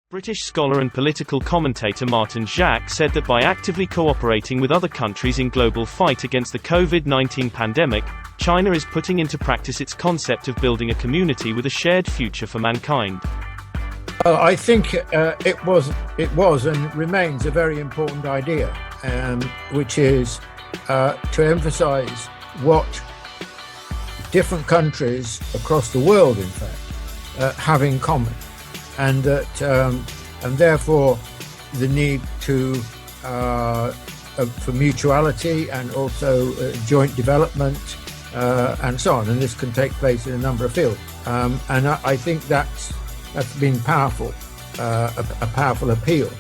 British scholar and political commentator Martin said that by actively cooperating with other countries in global fight against the COVID-19 pandemic, China is putting into practice its concept of building a community with a shared future for mankind. I think it was and remains a very important idea, which is to emphasize what different countries across the world, in fact, have in common. And that, and therefore, the need for mutuality and also joint development and so on. And this can take place in a number of fields. And I think that's been powerful, a powerful appeal.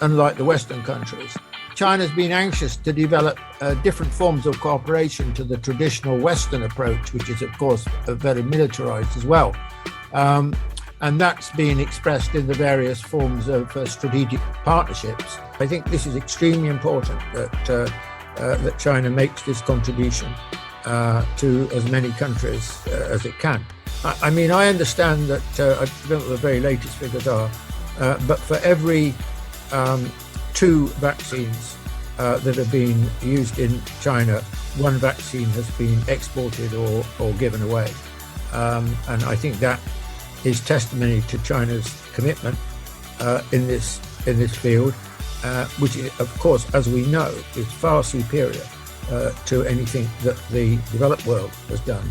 Unlike the Western countries, China's been anxious to develop different forms of cooperation to the traditional Western approach, which is, of course, very militarized as well. And that's been expressed in the various forms of strategic partnerships. I think this is extremely important that China makes this contribution to as many countries as it can. I mean, I understand that, I don't know what the very latest figures are, but for every 2 vaccines that have been used in China, 1 vaccine has been exported or given away. And I think that is testimony to China's commitment in this field, which, of course, as we know, is far superior to anything that the developed world has done.